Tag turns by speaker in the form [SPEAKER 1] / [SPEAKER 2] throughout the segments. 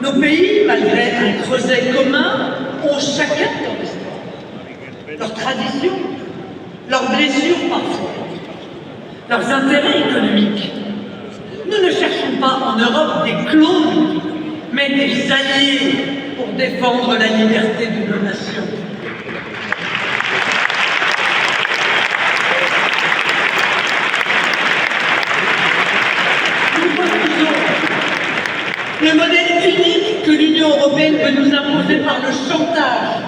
[SPEAKER 1] Nos pays, malgré un creuset commun, ont chacun leur histoire, leurs traditions, leurs blessures parfois, leurs intérêts économiques. Nous ne cherchons pas en Europe des clones, mais des alliés pour défendre la liberté de nos nations. Le modèle unique que l'Union européenne veut nous imposer par le chantage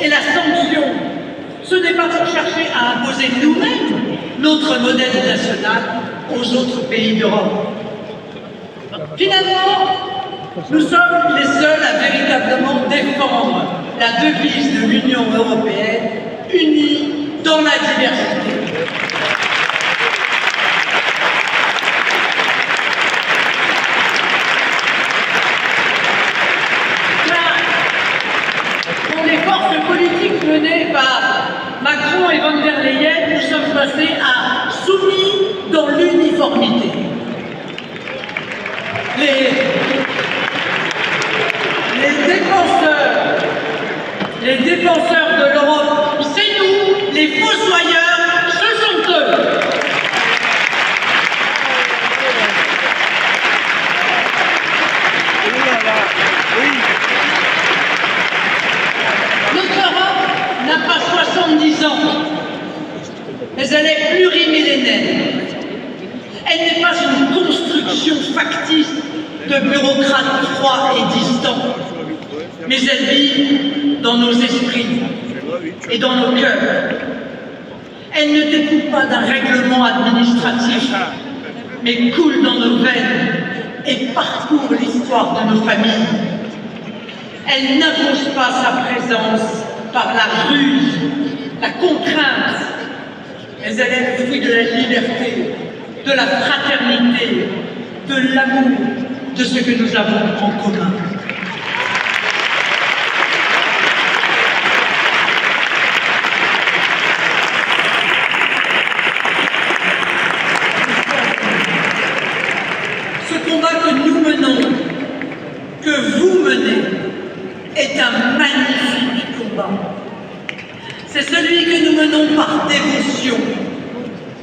[SPEAKER 1] et la sanction, ce n'est pas pour chercher à imposer nous-mêmes notre modèle national aux autres pays d'Europe. Finalement, nous sommes les seuls à véritablement défendre la devise de l'Union européenne, unie dans la diversité. Politique menée par Macron et von der Leyen, nous sommes passés à soumis dans l'uniformité. Les défenseurs de l'Europe, c'est nous, les fossoyeurs, ce sont eux. Notre Europe n'a pas 70 ans, mais elle est plurimillénaire. Elle n'est pas une construction factice de bureaucrates froids et distants, mais elle vit dans nos esprits et dans nos cœurs. Elle ne découle pas d'un règlement administratif, mais coule dans nos veines et parcourt l'histoire de nos familles. Elle n'impose pas sa présence par la ruse, la contrainte, mais elle est le fruit de la liberté, de la fraternité, de l'amour, de ce que nous avons en commun. Ce combat que nous menons, que vous menez, est un magnifique combat. C'est celui que nous menons par dévotion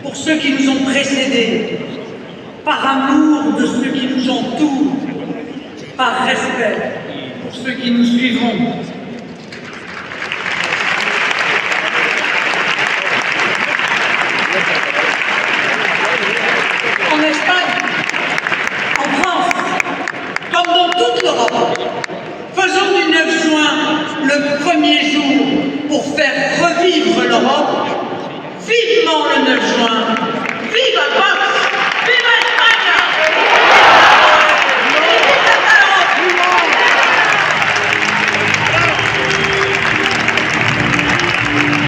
[SPEAKER 1] pour ceux qui nous ont précédés, par amour de ceux qui nous entourent, par respect pour ceux qui nous suivront. En Espagne, en France, comme dans toute l'Europe, faisons du 9 juin le premier jour pour faire revivre l'Europe. Vivement le 9 juin